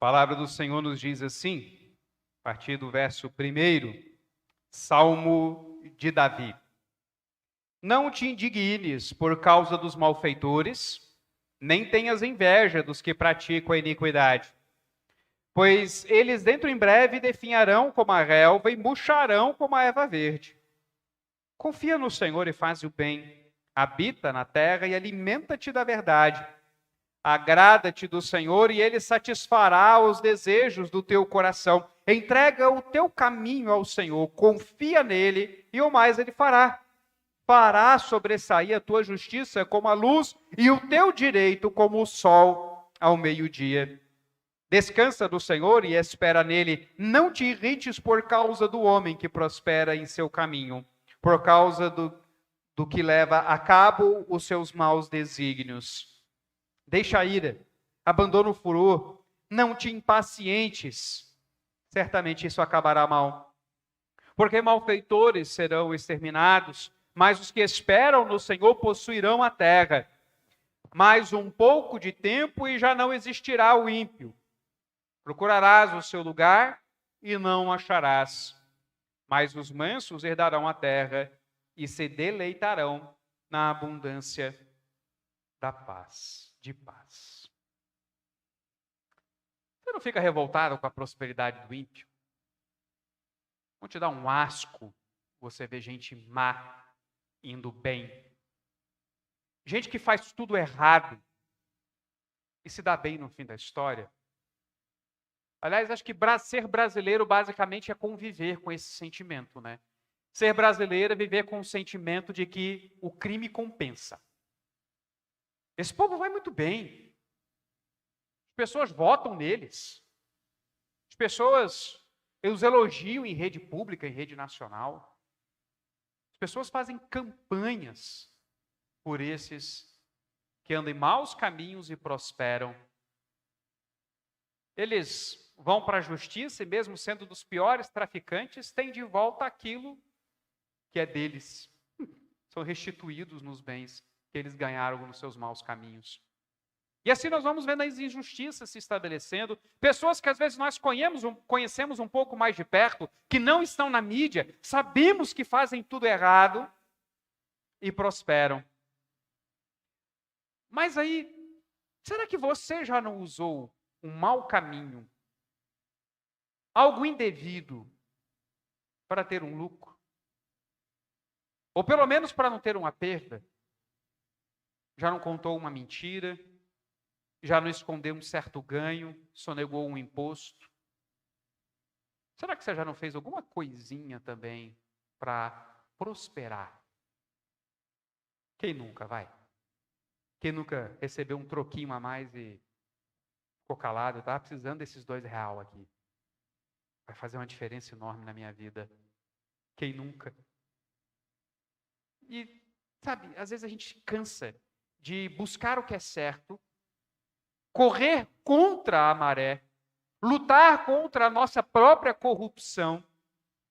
A palavra do Senhor nos diz assim, a partir do verso 1, Salmo de Davi. Não te indignes por causa dos malfeitores, nem tenhas inveja dos que praticam a iniquidade. Pois eles dentro em breve definharão como a relva e murcharão como a erva verde. Confia no Senhor e faz o bem. Habita na terra e alimenta-te da verdade. Agrada-te do Senhor e Ele satisfará os desejos do teu coração. Entrega o teu caminho ao Senhor, confia nele e o mais Ele fará. Fará sobressair a tua justiça como a luz e o teu direito como o sol ao meio-dia. Descansa do Senhor e espera nele. Não te irrites por causa do homem que prospera em seu caminho, por causa do que leva a cabo os seus maus desígnios. Deixa a ira, abandona o furor, não te impacientes. Certamente isso acabará mal. Porque malfeitores serão exterminados, mas os que esperam no Senhor possuirão a terra. Mais um pouco de tempo e já não existirá o ímpio. Procurarás o seu lugar e não o acharás. Mas os mansos herdarão a terra e se deleitarão na abundância da paz, de paz. Você não fica revoltado com a prosperidade do ímpio? Não te dá um asco você ver gente má indo bem? Gente que faz tudo errado e se dá bem no fim da história? Aliás, acho que ser brasileiro basicamente é conviver com esse sentimento, né? Ser brasileiro é viver com o sentimento de que o crime compensa. Esse povo vai muito bem. As pessoas votam neles. As pessoas os elogiam em rede pública, em rede nacional. As pessoas fazem campanhas por esses que andam em maus caminhos e prosperam. Eles vão para a justiça e mesmo sendo dos piores traficantes, têm de volta aquilo que é deles. São restituídos nos bens que eles ganharam nos seus maus caminhos. E assim nós vamos vendo as injustiças se estabelecendo. Pessoas que às vezes nós conhecemos um pouco mais de perto, que não estão na mídia, sabemos que fazem tudo errado e prosperam. Mas aí, será que você já não usou um mau caminho, algo indevido, para ter um lucro? Ou pelo menos para não ter uma perda? Já não contou uma mentira? Já não escondeu um certo ganho? Sonegou um imposto? Será que você já não fez alguma coisinha também para prosperar? Quem nunca, vai? Quem nunca recebeu um troquinho a mais e ficou calado? Eu estava precisando desses R$2 aqui. Vai fazer uma diferença enorme na minha vida. Quem nunca? E, sabe, às vezes a gente cansa de buscar o que é certo, correr contra a maré, lutar contra a nossa própria corrupção,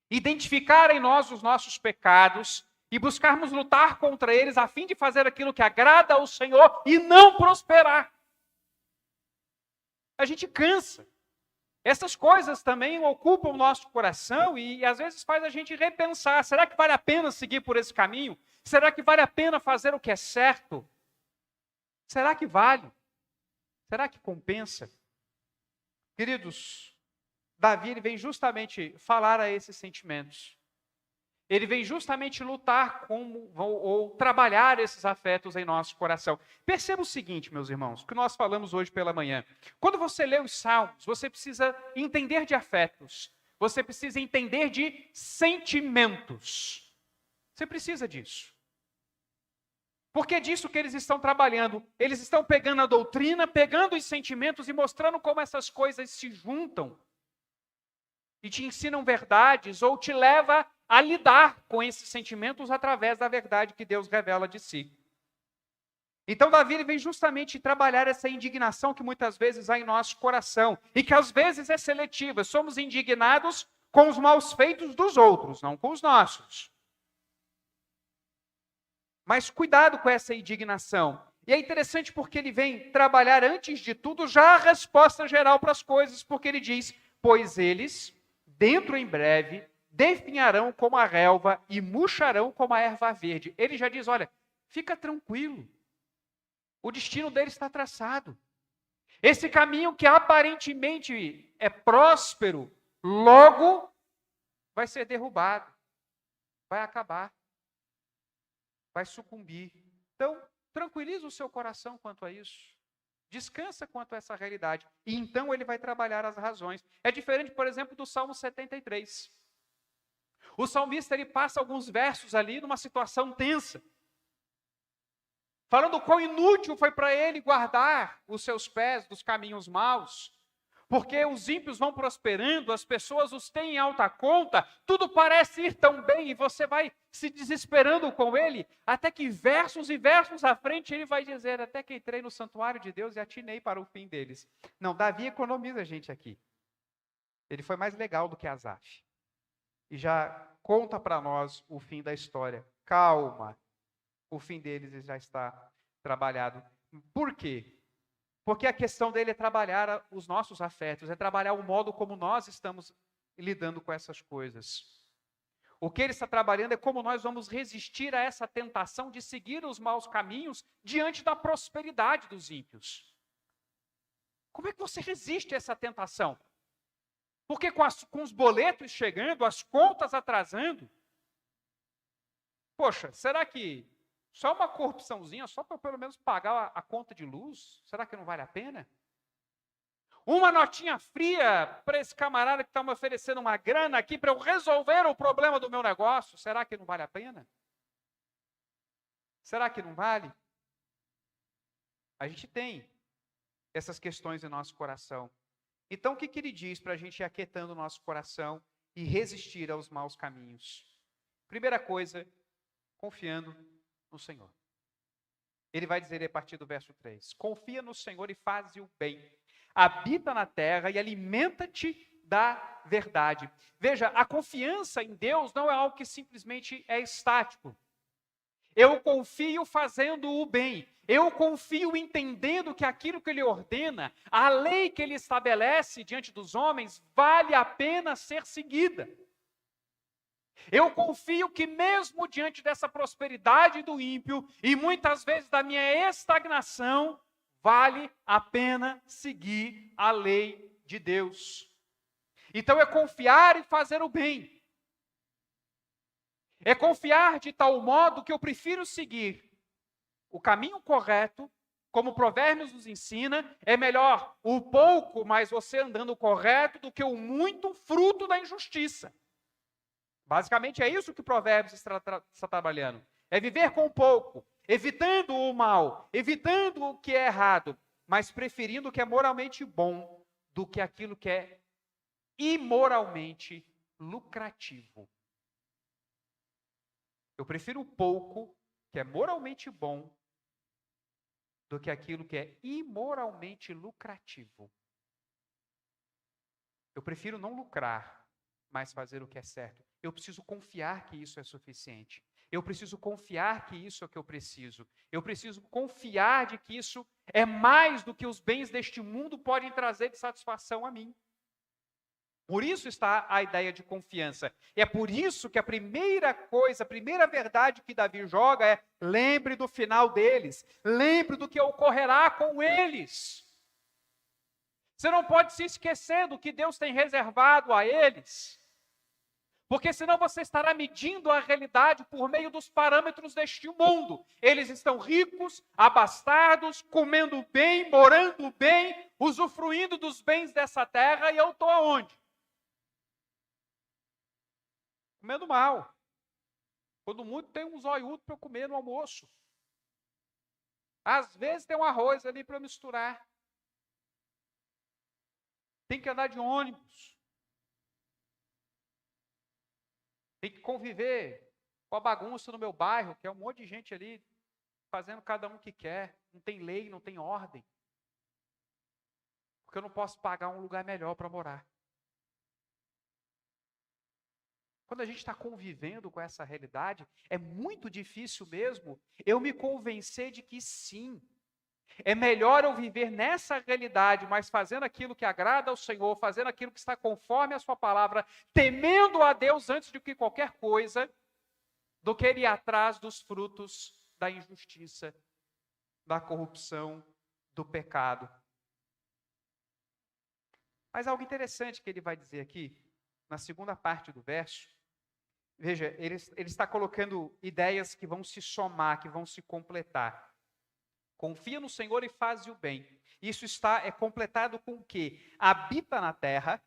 identificar em nós os nossos pecados e buscarmos lutar contra eles a fim de fazer aquilo que agrada ao Senhor e não prosperar. A gente cansa. Essas coisas também ocupam o nosso coração e às vezes faz a gente repensar. Será que vale a pena seguir por esse caminho? Será que vale a pena fazer o que é certo? Será que vale? Será que compensa? Queridos, Davi ele vem justamente falar a esses sentimentos. Ele vem justamente lutar ou trabalhar esses afetos em nosso coração. Perceba o seguinte, meus irmãos, que nós falamos hoje pela manhã. Quando você lê os Salmos, você precisa entender de afetos. Você precisa entender de sentimentos. Você precisa disso. Porque é disso que eles estão trabalhando. Eles estão pegando a doutrina, pegando os sentimentos e mostrando como essas coisas se juntam. E te ensinam verdades ou te leva a lidar com esses sentimentos através da verdade que Deus revela de si. Então Davi ele vem justamente trabalhar essa indignação que muitas vezes há em nosso coração e que às vezes é seletiva. Somos indignados com os maus feitos dos outros, não com os nossos. Mas cuidado com essa indignação. E é interessante porque ele vem trabalhar, antes de tudo, já a resposta geral para as coisas, porque ele diz: pois eles, dentro em breve, definharão como a relva e murcharão como a erva verde. Ele já diz: olha, fica tranquilo, o destino deles está traçado. Esse caminho que aparentemente é próspero, logo vai ser derrubado, vai acabar, vai sucumbir. Então, tranquiliza o seu coração quanto a isso. Descansa quanto a essa realidade. E então ele vai trabalhar as razões. É diferente, por exemplo, do Salmo 73. O salmista, ele passa alguns versos ali numa situação tensa, falando quão inútil foi para ele guardar os seus pés dos caminhos maus, porque os ímpios vão prosperando, as pessoas os têm em alta conta, tudo parece ir tão bem, e você vai se desesperando com ele, até que versos e versos à frente ele vai dizer: até que entrei no santuário de Deus e atinei para o fim deles. Não, Davi economiza a gente aqui. Ele foi mais legal do que Asaf. E já conta para nós o fim da história. Calma, o fim deles já está trabalhado. Por quê? Porque a questão dele é trabalhar os nossos afetos, é trabalhar o modo como nós estamos lidando com essas coisas. O que ele está trabalhando é como nós vamos resistir a essa tentação de seguir os maus caminhos diante da prosperidade dos ímpios. Como é que você resiste a essa tentação? Porque com os boletos chegando, as contas atrasando, poxa, será que só uma corrupçãozinha, só para eu pelo menos pagar a conta de luz, será que não vale a pena? Uma notinha fria para esse camarada que está me oferecendo uma grana aqui para eu resolver o problema do meu negócio, será que não vale a pena? Será que não vale? A gente tem essas questões em nosso coração. Então, o que ele diz para a gente ir aquietando o nosso coração e resistir aos maus caminhos? Primeira coisa, confiando no Senhor. Ele vai dizer a partir do verso 3: confia no Senhor e faze o bem. Habita na terra e alimenta-te da verdade. Veja, a confiança em Deus não é algo que simplesmente é estático. Eu confio fazendo o bem. Eu confio entendendo que aquilo que Ele ordena, a lei que Ele estabelece diante dos homens, vale a pena ser seguida. Eu confio que mesmo diante dessa prosperidade do ímpio, e muitas vezes da minha estagnação, vale a pena seguir a lei de Deus. Então é confiar e fazer o bem. É confiar de tal modo que eu prefiro seguir o caminho correto, como Provérbios nos ensina, é melhor o pouco, mas você andando correto, do que o muito fruto da injustiça. Basicamente é isso que Provérbios está trabalhando. É viver com pouco, evitando o mal, evitando o que é errado, mas preferindo o que é moralmente bom do que aquilo que é imoralmente lucrativo. Eu prefiro o pouco, que é moralmente bom, do que aquilo que é imoralmente lucrativo. Eu prefiro não lucrar, mas fazer o que é certo. Eu preciso confiar que isso é suficiente. Eu preciso confiar que isso é o que eu preciso. Eu preciso confiar de que isso é mais do que os bens deste mundo podem trazer de satisfação a mim. Por isso está a ideia de confiança. E é por isso que a primeira coisa, a primeira verdade que Davi joga é: lembre do final deles. Lembre do que ocorrerá com eles. Você não pode se esquecer do que Deus tem reservado a eles. Porque senão você estará medindo a realidade por meio dos parâmetros deste mundo. Eles estão ricos, abastados, comendo bem, morando bem, usufruindo dos bens dessa terra, e eu estou aonde? Comendo mal. Quando muito tem um zoiudo para eu comer no almoço. Às vezes tem um arroz ali para eu misturar. Tem que andar de ônibus. Tem que conviver com a bagunça no meu bairro, que é um monte de gente ali fazendo cada um o que quer. Não tem lei, não tem ordem. Porque eu não posso pagar um lugar melhor para morar. Quando a gente está convivendo com essa realidade, é muito difícil mesmo eu me convencer de que sim, É melhor eu viver nessa realidade, mas fazendo aquilo que agrada ao Senhor, fazendo aquilo que está conforme a sua palavra, temendo a Deus antes de que qualquer coisa, do que ir atrás dos frutos da injustiça, da corrupção, do pecado. Mas algo interessante que ele vai dizer aqui, na segunda parte do verso, veja, ele está colocando ideias que vão se somar, que vão se completar. Confia no Senhor e faze o bem. Isso é completado com o quê? Habita na terra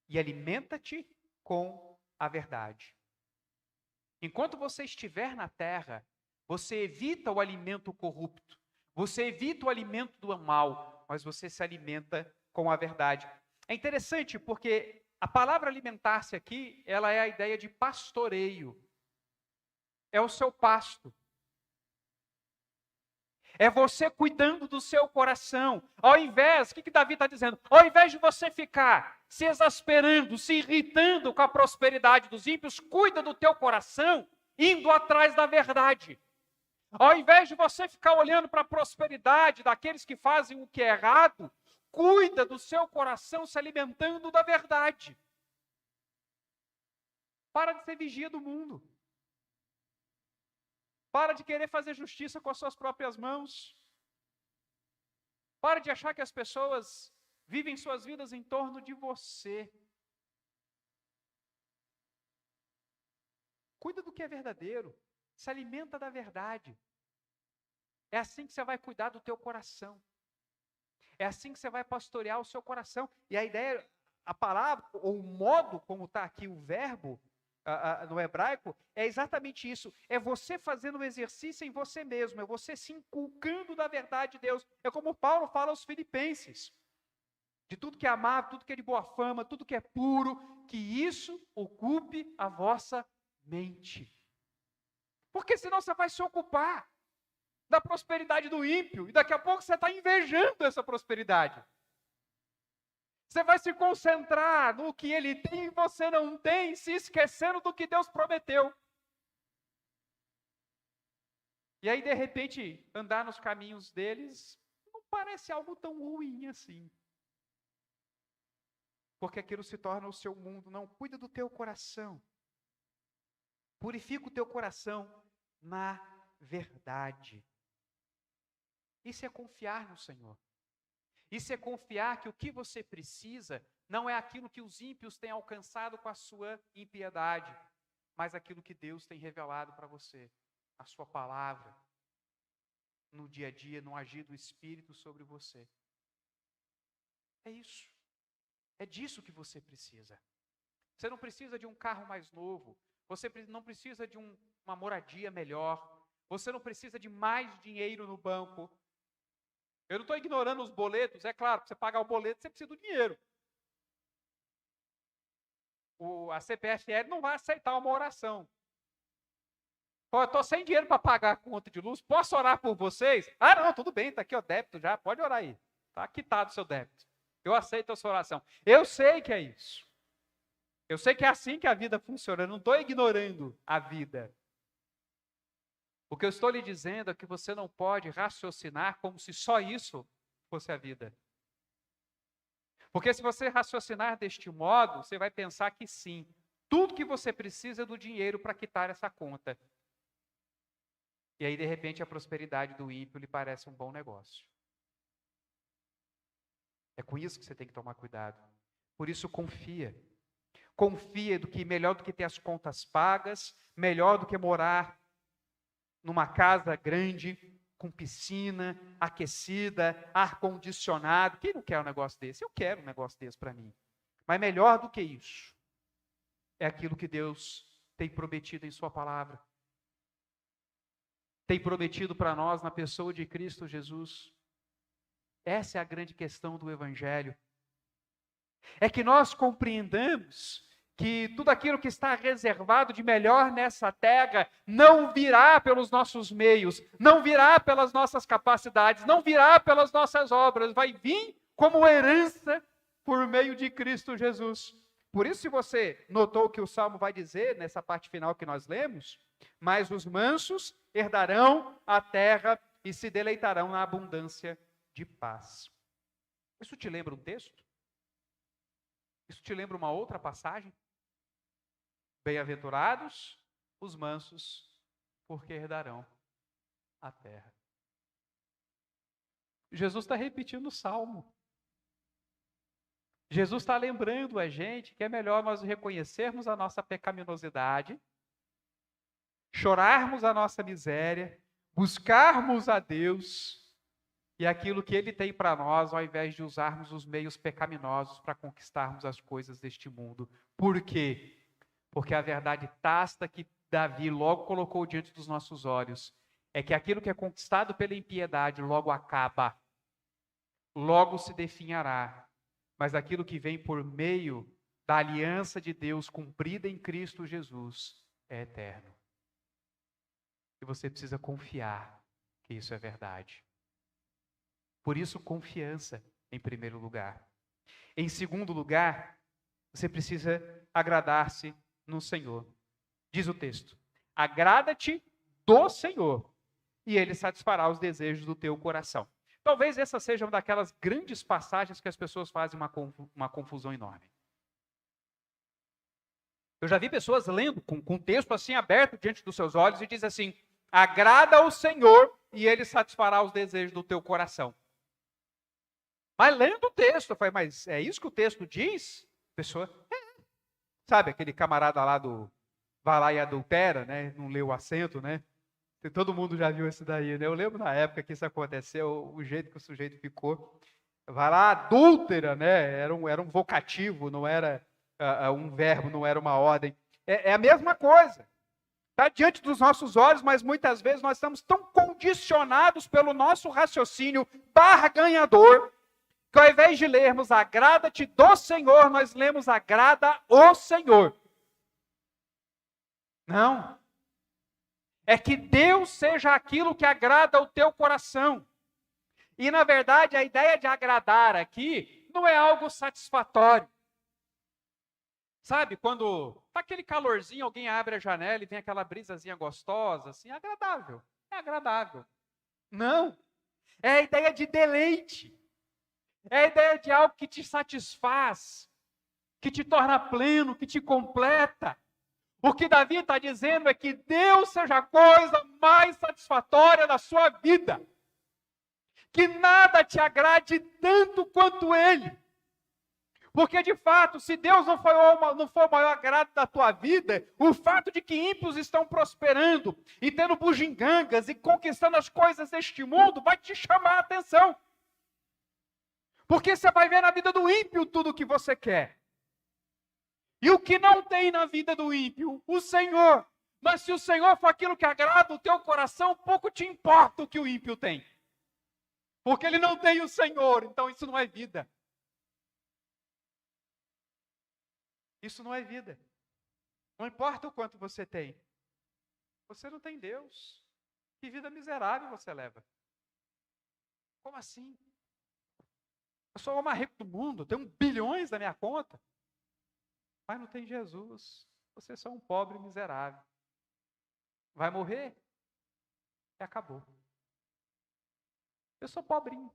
e alimenta-te com a verdade. Enquanto você estiver na terra, você evita o alimento corrupto, você evita o alimento do mal, mas você se alimenta com a verdade. É interessante porque a palavra alimentar-se aqui, ela é a ideia de pastoreio. É o seu pasto. É você cuidando do seu coração. Ao invés, o que Davi está dizendo? Ao invés de você ficar se exasperando, se irritando com a prosperidade dos ímpios, cuida do teu coração, indo atrás da verdade. Ao invés de você ficar olhando para a prosperidade daqueles que fazem o que é errado, cuida do seu coração se alimentando da verdade. Para de ser vigia do mundo. Para de querer fazer justiça com as suas próprias mãos. Para de achar que as pessoas vivem suas vidas em torno de você. Cuida do que é verdadeiro. Se alimenta da verdade. É assim que você vai cuidar do teu coração. É assim que você vai pastorear o seu coração. E a ideia, a palavra, ou o modo como está aqui o verbo, no hebraico, é exatamente isso. É você fazendo um exercício em você mesmo. É você se inculcando da verdade de Deus. É como Paulo fala aos Filipenses. De tudo que é amável, tudo que é de boa fama, tudo que é puro, que isso ocupe a vossa mente. Porque senão você vai se ocupar da prosperidade do ímpio, e daqui a pouco você está invejando essa prosperidade. Você vai se concentrar no que ele tem e você não tem, se esquecendo do que Deus prometeu. E aí, de repente, andar nos caminhos deles não parece algo tão ruim assim. Porque aquilo se torna o seu mundo. Não, cuida do teu coração. Purifica o teu coração na verdade. Isso é confiar no Senhor. Isso é confiar que o que você precisa não é aquilo que os ímpios têm alcançado com a sua impiedade, mas aquilo que Deus tem revelado para você, a sua palavra, no dia a dia, no agir do Espírito sobre você. É isso. É disso que você precisa. Você não precisa de um carro mais novo, você não precisa de uma moradia melhor, você não precisa de mais dinheiro no banco. Eu não estou ignorando os boletos, é claro, para você pagar o boleto você precisa do dinheiro. A CPFL não vai aceitar uma oração. Pô, eu estou sem dinheiro para pagar a conta de luz, posso orar por vocês? Ah, não, tudo bem, está aqui o débito já, pode orar aí. Está quitado o seu débito. Eu aceito a sua oração. Eu sei que é isso. Eu sei que é assim que a vida funciona, eu não estou ignorando a vida. O que eu estou lhe dizendo é que você não pode raciocinar como se só isso fosse a vida. Porque se você raciocinar deste modo, você vai pensar que sim, tudo que você precisa é do dinheiro para quitar essa conta. E aí, de repente, a prosperidade do ímpio lhe parece um bom negócio. É com isso que você tem que tomar cuidado. Por isso, confia. Confia melhor do que ter as contas pagas, melhor do que morar numa casa grande, com piscina, aquecida, ar-condicionado. Quem não quer um negócio desse? Eu quero um negócio desse para mim. Mas melhor do que isso, é aquilo que Deus tem prometido em sua palavra. Tem prometido para nós na pessoa de Cristo Jesus. Essa é a grande questão do Evangelho. É que nós compreendamos que tudo aquilo que está reservado de melhor nessa terra não virá pelos nossos meios, não virá pelas nossas capacidades, não virá pelas nossas obras, vai vir como herança por meio de Cristo Jesus. Por isso, se você notou o que o Salmo vai dizer nessa parte final que nós lemos, mas os mansos herdarão a terra e se deleitarão na abundância de paz. Isso te lembra um texto? Isso te lembra uma outra passagem? Bem-aventurados os mansos, porque herdarão a terra. Jesus está repetindo o Salmo. Jesus está lembrando a gente que é melhor nós reconhecermos a nossa pecaminosidade, chorarmos a nossa miséria, buscarmos a Deus e aquilo que Ele tem para nós, ao invés de usarmos os meios pecaminosos para conquistarmos as coisas deste mundo. Por quê? Porque a verdade tasta que Davi logo colocou diante dos nossos olhos é que aquilo que é conquistado pela impiedade logo acaba, logo se definhará. Mas aquilo que vem por meio da aliança de Deus cumprida em Cristo Jesus é eterno. E você precisa confiar que isso é verdade. Por isso, confiança em primeiro lugar. Em segundo lugar, você precisa agradar-se no Senhor. Diz o texto: agrada-te do Senhor, e Ele satisfará os desejos do teu coração. Talvez essa seja uma daquelas grandes passagens que as pessoas fazem uma confusão enorme. Eu já vi pessoas lendo com o texto assim aberto diante dos seus olhos e diz assim: agrada ao Senhor e Ele satisfará os desejos do teu coração. Mas lendo o texto, eu falei, mas é isso que o texto diz? A pessoa, sabe aquele camarada lá do vai lá e adultera, né? Não leu o acento, né? Todo mundo já viu isso daí, né? Eu lembro na época que isso aconteceu, o jeito que o sujeito ficou. Vai lá, adúltera, né? Era um vocativo, não era um verbo, não era uma ordem. É a mesma coisa. Está diante dos nossos olhos, mas muitas vezes nós estamos tão condicionados pelo nosso raciocínio barganhador, que ao invés de lermos agrada-te do Senhor, nós lemos agrada o Senhor. Não. É que Deus seja aquilo que agrada o teu coração. E, na verdade, a ideia de agradar aqui não é algo satisfatório. Sabe, quando está aquele calorzinho, alguém abre a janela e vem aquela brisazinha gostosa, assim, agradável. É agradável. Não. É a ideia de deleite. É a ideia de algo que te satisfaz, que te torna pleno, que te completa. O que Davi está dizendo é que Deus seja a coisa mais satisfatória da sua vida. Que nada te agrade tanto quanto Ele. Porque, de fato, se Deus não for o maior agrado da tua vida, o fato de que ímpios estão prosperando e tendo bugigangas e conquistando as coisas deste mundo vai te chamar a atenção. Porque você vai ver na vida do ímpio tudo o que você quer. E o que não tem na vida do ímpio? O Senhor. Mas se o Senhor for aquilo que agrada o teu coração, pouco te importa o que o ímpio tem. Porque ele não tem o Senhor, então isso não é vida. Isso não é vida. Não importa o quanto você tem. Você não tem Deus. Que vida miserável você leva. Como assim? Eu sou o mais rico do mundo, tenho bilhões na minha conta. Mas não tem Jesus. Você é só um pobre miserável. Vai morrer? E acabou. Eu sou pobrinho.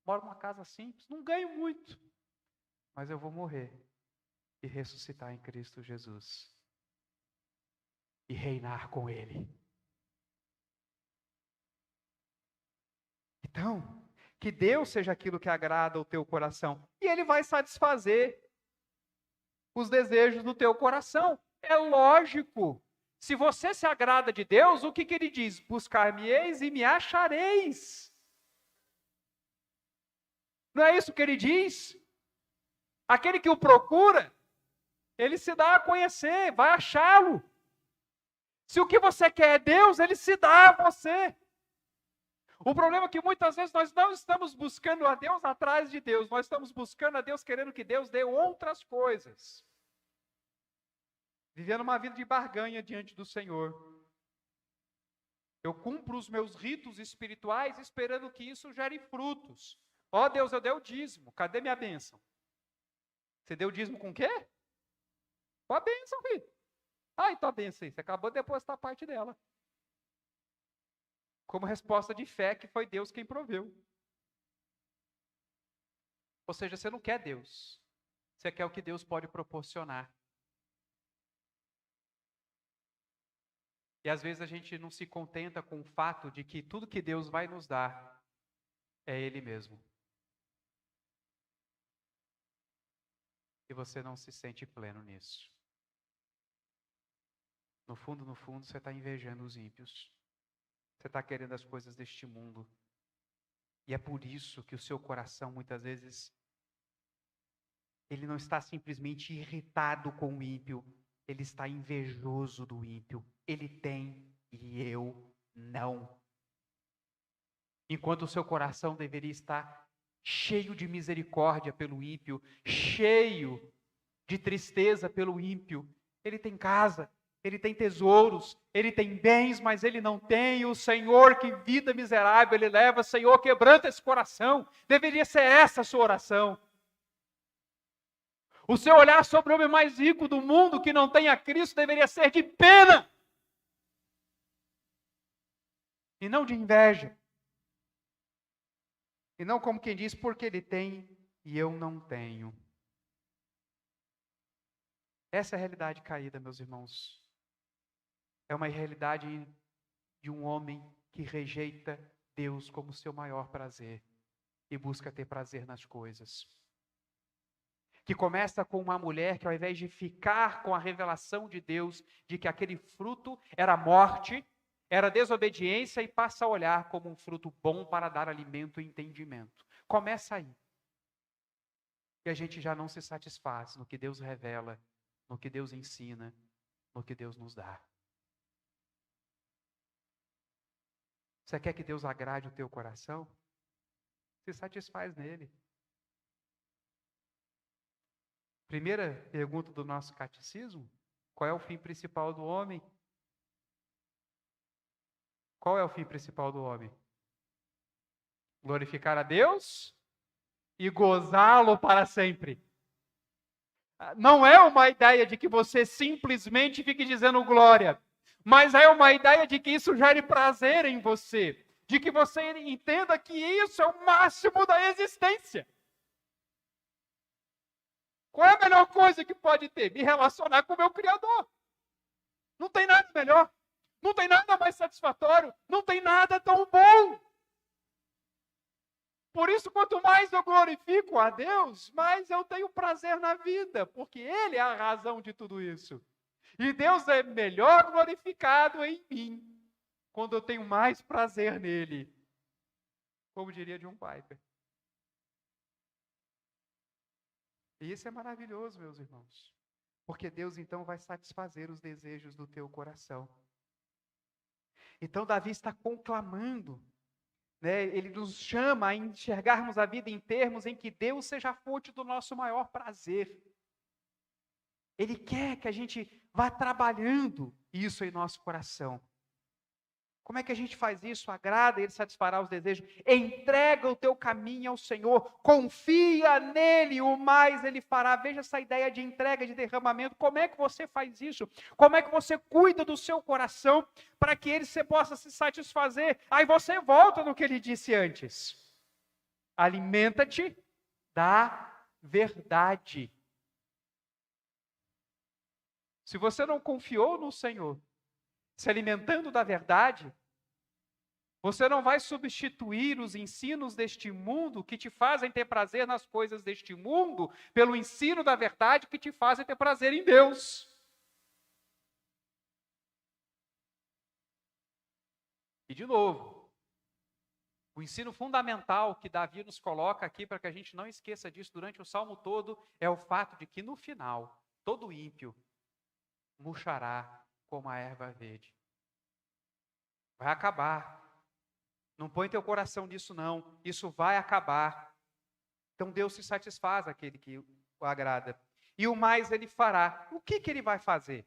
Moro numa casa simples. Não ganho muito. Mas eu vou morrer. E ressuscitar em Cristo Jesus. E reinar com Ele. Então, que Deus seja aquilo que agrada o teu coração. E Ele vai satisfazer os desejos do teu coração. É lógico. Se você se agrada de Deus, o que Ele diz? Buscar-me-eis e me achareis. Não é isso que Ele diz? Aquele que o procura, ele se dá a conhecer, vai achá-lo. Se o que você quer é Deus, Ele se dá a você. O problema é que muitas vezes nós não estamos buscando a Deus atrás de Deus. Nós estamos buscando a Deus querendo que Deus dê outras coisas. Vivendo uma vida de barganha diante do Senhor. Eu cumpro os meus ritos espirituais esperando que isso gere frutos. Ó Deus, eu dei o dízimo. Cadê minha bênção? Você deu o dízimo com o quê? Com a bênção, filho. Ah, então a bênção aí. Você acabou de depositar parte dela. como resposta de fé que foi Deus quem proveu. Ou seja, você não quer Deus, você quer o que Deus pode proporcionar. E às vezes a gente não se contenta com o fato de que tudo que Deus vai nos dar é Ele mesmo. E você não se sente pleno nisso. No fundo, você está invejando os ímpios. Você está querendo as coisas deste mundo. E é por isso que o seu coração, muitas vezes, ele não está simplesmente irritado com o ímpio, ele está invejoso do ímpio. Ele tem e eu não. Enquanto o seu coração deveria estar cheio de misericórdia pelo ímpio, cheio de tristeza pelo ímpio. Ele tem casa, ele tem tesouros, ele tem bens, mas ele não tem o Senhor. Que vida miserável ele leva. Senhor, quebranta esse coração. Deveria ser essa a sua oração. O seu olhar sobre o homem mais rico do mundo, que não tem a Cristo, deveria ser de pena. E não de inveja. E não como quem diz, porque ele tem e eu não tenho. Essa é a realidade caída, meus irmãos. É uma realidade de um homem que rejeita Deus como seu maior prazer e busca ter prazer nas coisas. Que começa com uma mulher que, ao invés de ficar com a revelação de Deus de que aquele fruto era morte, era desobediência, e passa a olhar como um fruto bom para dar alimento e entendimento. Começa aí. E a gente já não se satisfaz no que Deus revela, no que Deus ensina, no que Deus nos dá. Você quer que Deus agrade o teu coração? Se satisfaz nele. Primeira pergunta do nosso catecismo: qual é o fim principal do homem? Qual é o fim principal do homem? Glorificar a Deus e gozá-lo para sempre. Não é uma ideia de que você simplesmente fique dizendo glória, mas é uma ideia de que isso gere prazer em você, de que você entenda que isso é o máximo da existência. Qual é a melhor coisa que pode ter? Me relacionar com o meu Criador. Não tem nada melhor, não tem nada mais satisfatório, não tem nada tão bom. Por isso, quanto mais eu glorifico a Deus, mais eu tenho prazer na vida, porque Ele é a razão de tudo isso. E Deus é melhor glorificado em mim, quando eu tenho mais prazer nele. Como diria John Piper. E isso é maravilhoso, meus irmãos. Porque Deus então vai satisfazer os desejos do teu coração. Então Davi está conclamando, né? Ele nos chama a enxergarmos a vida em termos em que Deus seja a fonte do nosso maior prazer. Ele quer que a gente vá trabalhando isso em nosso coração. Como é que a gente faz isso? Agrada, Ele satisfará os desejos. Entrega o teu caminho ao Senhor, confia nele, o mais Ele fará. Veja essa ideia de entrega, de derramamento. Como é que você faz isso? Como é que você cuida do seu coração para que ele possa se satisfazer? Aí você volta no que ele disse antes. Alimenta-te da verdade. Se você não confiou no Senhor, se alimentando da verdade, você não vai substituir os ensinos deste mundo que te fazem ter prazer nas coisas deste mundo pelo ensino da verdade que te fazem ter prazer em Deus. E de novo, o ensino fundamental que Davi nos coloca aqui para que a gente não esqueça disso durante o salmo todo é o fato de que no final, todo ímpio murchará como a erva verde. Vai acabar. Não põe teu coração nisso não. Isso vai acabar. Então Deus se satisfaz aquele que o agrada. E o mais ele fará. O que ele vai fazer?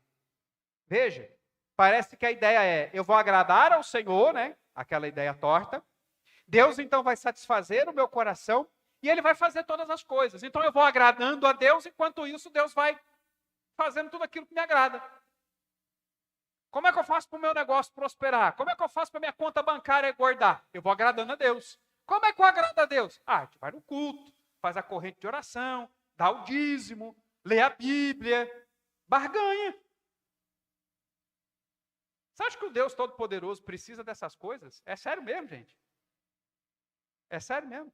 Veja, parece que a ideia é, eu vou agradar ao Senhor, né? Aquela ideia torta. Deus então vai satisfazer o meu coração e Ele vai fazer todas as coisas. Então eu vou agradando a Deus, enquanto isso Deus vai fazendo tudo aquilo que me agrada. Como é que eu faço para o meu negócio prosperar? Como é que eu faço para minha conta bancária engordar? Eu vou agradando a Deus. Como é que eu agrado a Deus? A gente vai no culto, faz a corrente de oração, dá o dízimo, lê a Bíblia, barganha. Você acha que o Deus Todo-Poderoso precisa dessas coisas? É sério mesmo, gente? É sério mesmo?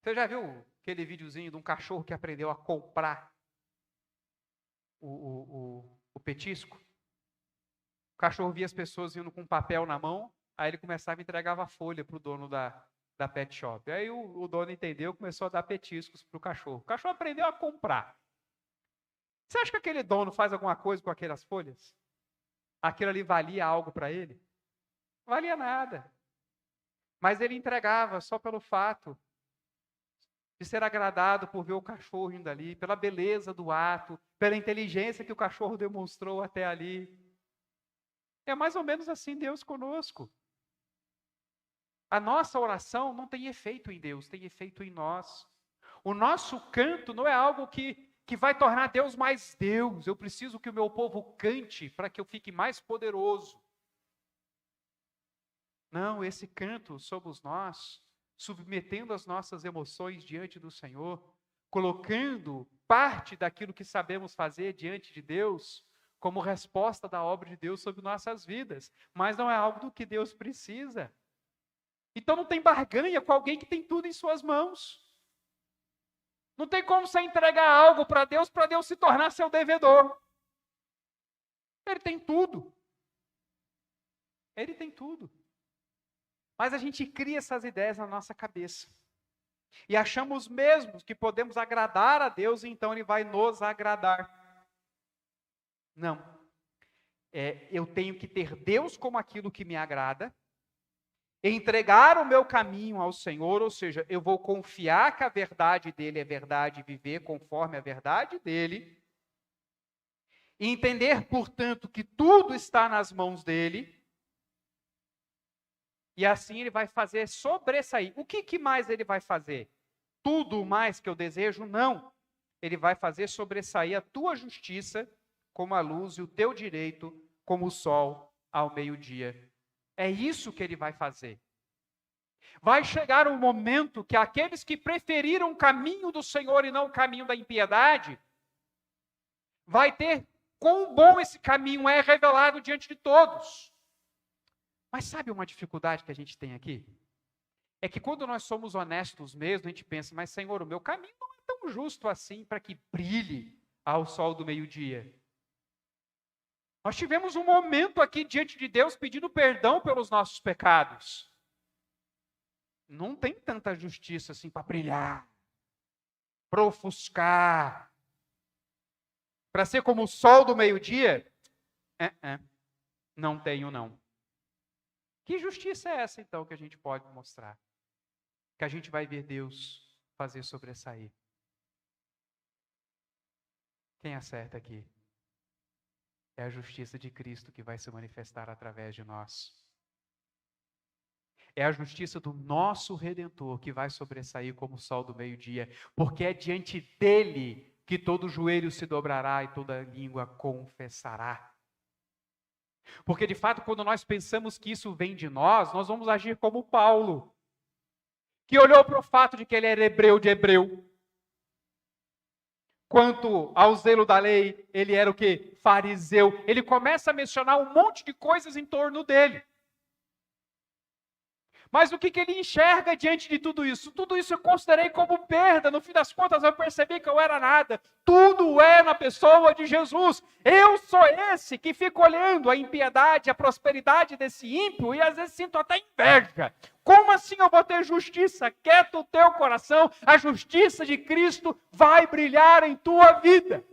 Você já viu aquele videozinho de um cachorro que aprendeu a comprar o petisco? O cachorro via as pessoas indo com um papel na mão, aí ele começava e entregava a folha para o dono da pet shop. Aí o dono entendeu, começou a dar petiscos para o cachorro. O cachorro aprendeu a comprar. Você acha que aquele dono faz alguma coisa com aquelas folhas? Aquilo ali valia algo para ele? Não valia nada. Mas ele entregava só pelo fato de ser agradado por ver o cachorro indo ali, pela beleza do ato, pela inteligência que o cachorro demonstrou até ali. É mais ou menos assim Deus conosco. A nossa oração não tem efeito em Deus, tem efeito em nós. O nosso canto não é algo que vai tornar Deus mais Deus. Eu preciso que o meu povo cante para que eu fique mais poderoso. Não, esse canto somos nós, submetendo as nossas emoções diante do Senhor, colocando parte daquilo que sabemos fazer diante de Deus, como resposta da obra de Deus sobre nossas vidas. Mas não é algo do que Deus precisa. Então não tem barganha com alguém que tem tudo em suas mãos. Não tem como você entregar algo para Deus se tornar seu devedor. Ele tem tudo. Ele tem tudo. Mas a gente cria essas ideias na nossa cabeça. E achamos mesmo que podemos agradar a Deus, e então Ele vai nos agradar. Não. Eu tenho que ter Deus como aquilo que me agrada, entregar o meu caminho ao Senhor, ou seja, eu vou confiar que a verdade dEle é verdade e viver conforme a verdade dEle, e entender, portanto, que tudo está nas mãos dEle, e assim Ele vai fazer sobressair. O que mais Ele vai fazer? Tudo mais que eu desejo? Não. Ele vai fazer sobressair a tua justiça como a luz e o teu direito como o sol ao meio-dia. É isso que Ele vai fazer. Vai chegar um momento que aqueles que preferiram o caminho do Senhor e não o caminho da impiedade, vai ter quão bom esse caminho é revelado diante de todos. Mas sabe uma dificuldade que a gente tem aqui? É que quando nós somos honestos mesmo, a gente pensa, mas Senhor, o meu caminho não é tão justo assim para que brilhe ao sol do meio-dia. Nós tivemos um momento aqui diante de Deus pedindo perdão pelos nossos pecados. Não tem tanta justiça assim para brilhar, para ofuscar, para ser como o sol do meio-dia. Não tenho não. Que justiça é essa então que a gente pode mostrar? Que a gente vai ver Deus fazer sobressair. Quem acerta aqui? É a justiça de Cristo que vai se manifestar através de nós. É a justiça do nosso Redentor que vai sobressair como o sol do meio-dia, porque é diante dele que todo joelho se dobrará e toda língua confessará. Porque de fato, quando nós pensamos que isso vem de nós vamos agir como Paulo, que olhou para o fato de que ele era hebreu de hebreu. Quanto ao zelo da lei, ele era o quê? Fariseu. Ele começa a mencionar um monte de coisas em torno dele. Mas o que ele enxerga diante de tudo isso? Tudo isso eu considerei como perda. No fim das contas, eu percebi que eu era nada. Tudo é na pessoa de Jesus. Eu sou esse que fico olhando a impiedade, a prosperidade desse ímpio e às vezes sinto até inveja. Como assim eu vou ter justiça? Quieta o teu coração. A justiça de Cristo vai brilhar em tua vida.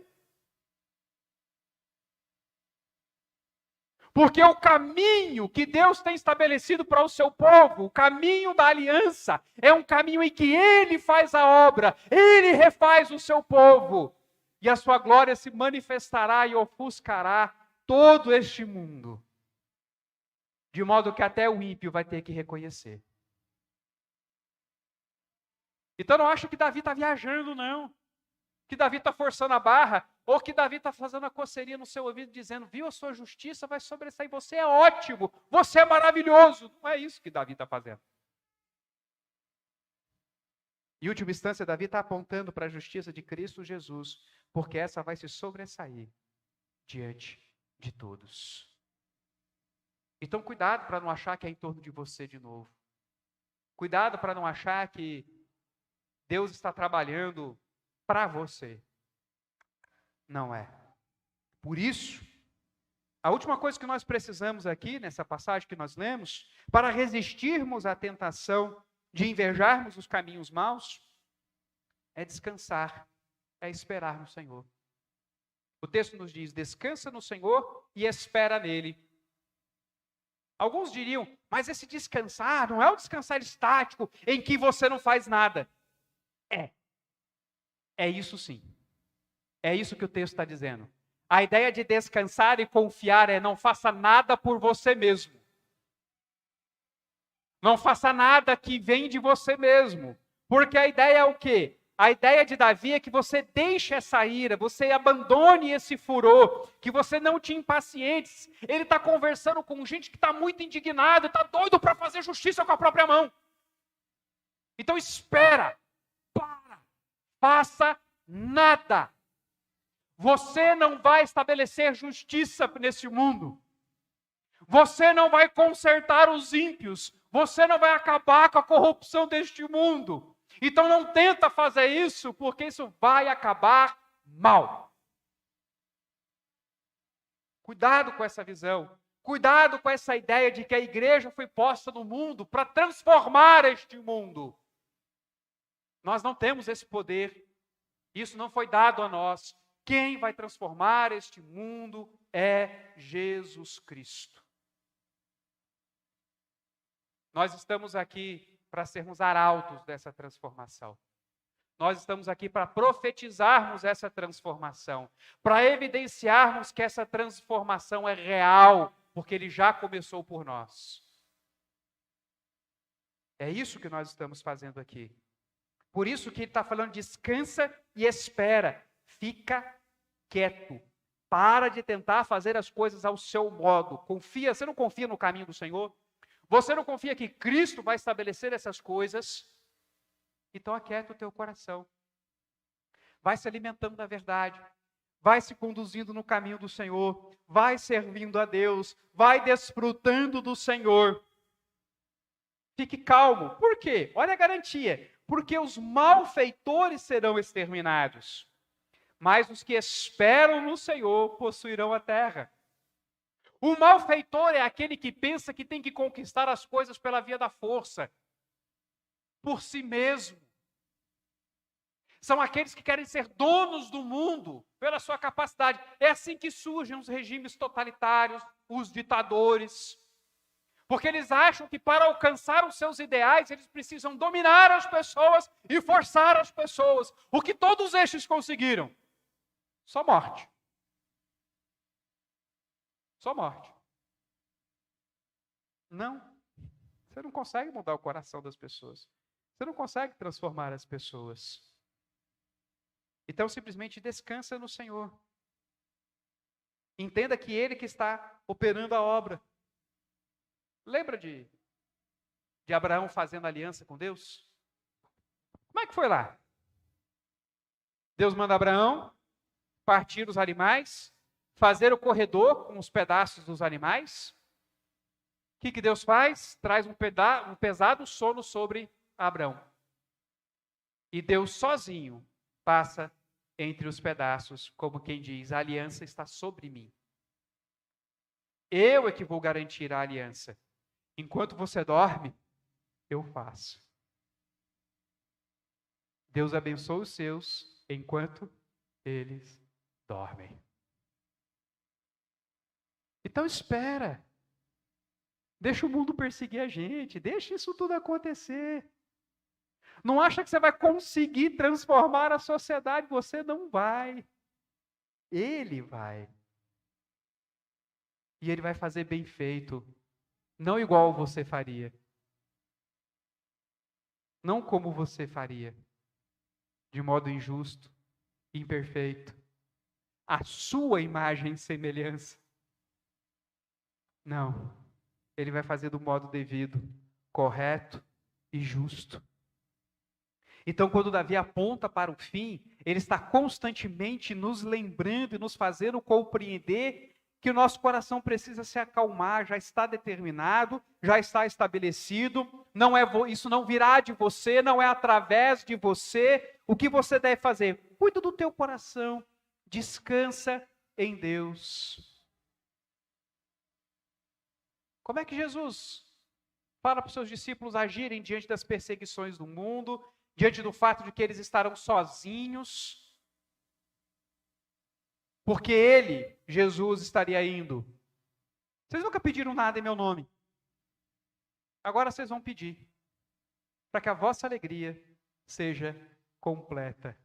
Porque o caminho que Deus tem estabelecido para o seu povo, o caminho da aliança, é um caminho em que Ele faz a obra, Ele refaz o seu povo, e a sua glória se manifestará e ofuscará todo este mundo, de modo que até o ímpio vai ter que reconhecer. Então não acho que Davi está viajando, não. Que Davi está forçando a barra. ou que Davi está fazendo a coceirinha no seu ouvido, dizendo, viu, a sua justiça vai sobressair, você é ótimo, você é maravilhoso. Não é isso que Davi está fazendo. Em última instância, Davi está apontando para a justiça de Cristo Jesus, porque essa vai se sobressair diante de todos. Então, cuidado para não achar que é em torno de você de novo. Cuidado para não achar que Deus está trabalhando para você. Não é. Por isso, a última coisa que nós precisamos aqui, nessa passagem que nós lemos, para resistirmos à tentação de invejarmos os caminhos maus, é descansar, é esperar no Senhor. O texto nos diz, descansa no Senhor e espera nele. Alguns diriam, mas esse descansar não é o descansar estático, em que você não faz nada. É isso sim. É isso que o texto está dizendo. A ideia de descansar e confiar é não faça nada por você mesmo. Não faça nada que vem de você mesmo. Porque a ideia é o quê? A ideia de Davi é que você deixe essa ira, você abandone esse furor, que você não te impacientes. Ele está conversando com gente que está muito indignada, está doido para fazer justiça com a própria mão. Então espera, faça nada. Você não vai estabelecer justiça nesse mundo. Você não vai consertar os ímpios. Você não vai acabar com a corrupção deste mundo. Então não tenta fazer isso, porque isso vai acabar mal. Cuidado com essa visão. Cuidado com essa ideia de que a igreja foi posta no mundo para transformar este mundo. Nós não temos esse poder. Isso não foi dado a nós. Quem vai transformar este mundo é Jesus Cristo. Nós estamos aqui para sermos arautos dessa transformação. Nós estamos aqui para profetizarmos essa transformação, para evidenciarmos que essa transformação é real, porque Ele já começou por nós. É isso que nós estamos fazendo aqui. Por isso que Ele está falando, descansa e espera. Fica quieto. Para de tentar fazer as coisas ao seu modo. Confia, você não confia no caminho do Senhor? Você não confia que Cristo vai estabelecer essas coisas? Então aquieta o teu coração. Vai se alimentando da verdade. Vai se conduzindo no caminho do Senhor. Vai servindo a Deus. Vai desfrutando do Senhor. Fique calmo. Por quê? Olha a garantia. Porque os malfeitores serão exterminados. Mas os que esperam no Senhor possuirão a terra. O malfeitor é aquele que pensa que tem que conquistar as coisas pela via da força, por si mesmo. São aqueles que querem ser donos do mundo pela sua capacidade. É assim que surgem os regimes totalitários, os ditadores. Porque eles acham que para alcançar os seus ideais, eles precisam dominar as pessoas e forçar as pessoas. O que todos estes conseguiram? Só morte. Só morte. Não. Você não consegue mudar o coração das pessoas. Você não consegue transformar as pessoas. Então, simplesmente descansa no Senhor. Entenda que Ele que está operando a obra. Lembra de Abraão fazendo aliança com Deus? Como é que foi lá? Deus manda Abraão partir os animais, fazer o corredor com os pedaços dos animais. O que Deus faz? Traz um pesado sono sobre Abraão. E Deus sozinho passa entre os pedaços, como quem diz, a aliança está sobre mim. Eu é que vou garantir a aliança. Enquanto você dorme, eu faço. Deus abençoa os seus enquanto eles dormem. Então espera. Deixa o mundo perseguir a gente. Deixa isso tudo acontecer. Não acha que você vai conseguir transformar a sociedade? Você não vai. Ele vai. E ele vai fazer bem feito. Não igual você faria. Não como você faria. De modo injusto, imperfeito. a sua imagem e semelhança. Não, ele vai fazer do modo devido, correto e justo. Então, quando Davi aponta para o fim, ele está constantemente nos lembrando e nos fazendo compreender que o nosso coração precisa se acalmar, já está determinado, já está estabelecido, isso não virá de você, não é através de você. O que você deve fazer? Cuida do teu coração, descansa em Deus. Como é que Jesus fala para os seus discípulos agirem diante das perseguições do mundo, diante do fato de que eles estarão sozinhos? Porque ele, Jesus, estaria indo. Vocês nunca pediram nada em meu nome. Agora vocês vão pedir, para que a vossa alegria seja completa.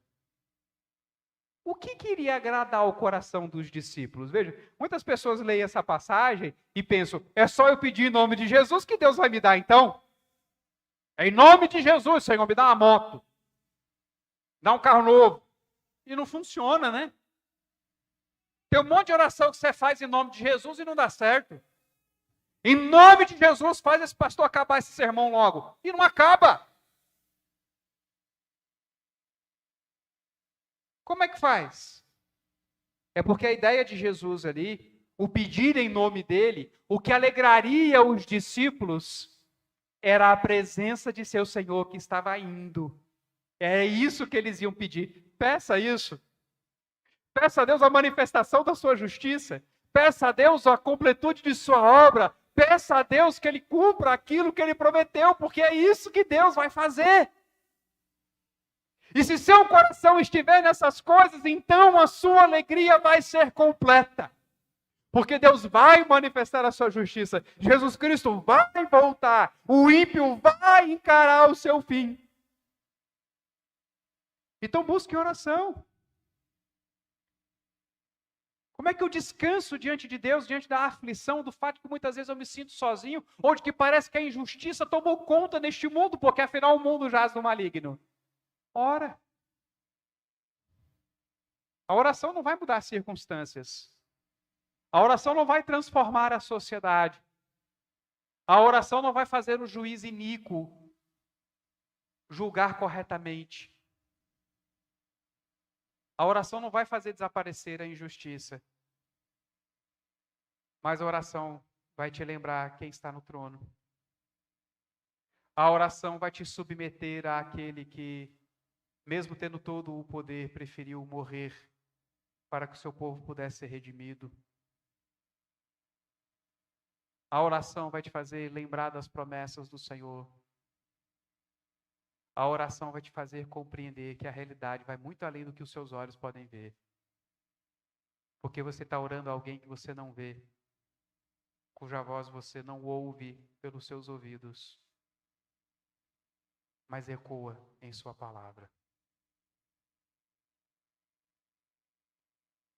O que iria agradar o coração dos discípulos? Veja, muitas pessoas leem essa passagem e pensam, é só eu pedir em nome de Jesus que Deus vai me dar então? É em nome de Jesus, Senhor, me dá uma moto. Dá um carro novo. E não funciona, né? Tem um monte de oração que você faz em nome de Jesus e não dá certo. Em nome de Jesus, faz esse pastor acabar esse sermão logo. E não acaba. Como é que faz? É porque a ideia de Jesus ali, o pedir em nome dele, o que alegraria os discípulos, era a presença de seu Senhor que estava indo. É isso que eles iam pedir. Peça isso. Peça a Deus a manifestação da sua justiça. Peça a Deus a completude de sua obra. Peça a Deus que Ele cumpra aquilo que Ele prometeu, porque é isso que Deus vai fazer. E se seu coração estiver nessas coisas, então a sua alegria vai ser completa. Porque Deus vai manifestar a sua justiça. Jesus Cristo vai voltar. O ímpio vai encarar o seu fim. Então busque oração. Como é que eu descanso diante de Deus, diante da aflição, do fato que muitas vezes eu me sinto sozinho, ou de que parece que a injustiça tomou conta neste mundo, porque afinal o mundo jaz no maligno? Ora. A oração não vai mudar as circunstâncias. A oração não vai transformar a sociedade. A oração não vai fazer o juiz iníquo julgar corretamente. A oração não vai fazer desaparecer a injustiça. Mas a oração vai te lembrar quem está no trono. A oração vai te submeter àquele que, mesmo tendo todo o poder, preferiu morrer para que o seu povo pudesse ser redimido. A oração vai te fazer lembrar das promessas do Senhor. A oração vai te fazer compreender que a realidade vai muito além do que os seus olhos podem ver. Porque você está orando a alguém que você não vê, cuja voz você não ouve pelos seus ouvidos, mas ecoa em sua palavra.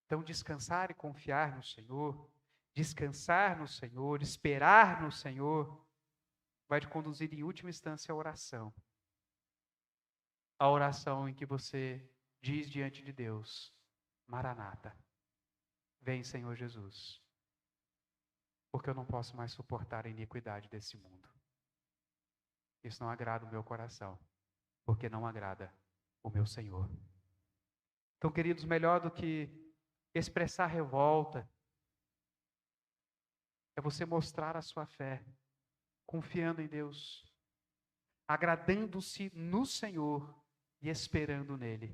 Então, descansar e confiar no Senhor, descansar no Senhor, esperar no Senhor, vai te conduzir em última instância à oração. A oração em que você diz diante de Deus, Maranata, vem Senhor Jesus, porque eu não posso mais suportar a iniquidade desse mundo. Isso não agrada o meu coração, porque não agrada o meu Senhor. Então, queridos, melhor do que expressar revolta, é você mostrar a sua fé, confiando em Deus, agradando-se no Senhor e esperando nele.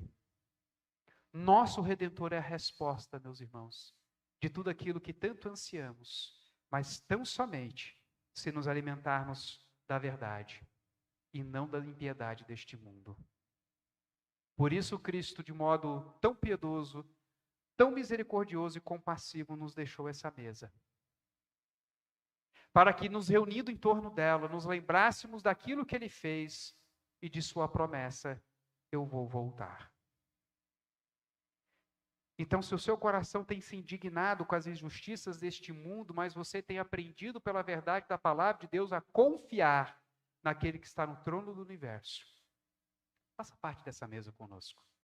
Nosso Redentor é a resposta, meus irmãos, de tudo aquilo que tanto ansiamos, mas tão somente se nos alimentarmos da verdade e não da impiedade deste mundo. Por isso Cristo, de modo tão piedoso, tão misericordioso e compassivo, nos deixou essa mesa. Para que, nos reunindo em torno dela, nos lembrássemos daquilo que Ele fez e de sua promessa, eu vou voltar. Então, se o seu coração tem se indignado com as injustiças deste mundo, mas você tem aprendido pela verdade da palavra de Deus a confiar naquele que está no trono do universo, faça parte dessa mesa conosco.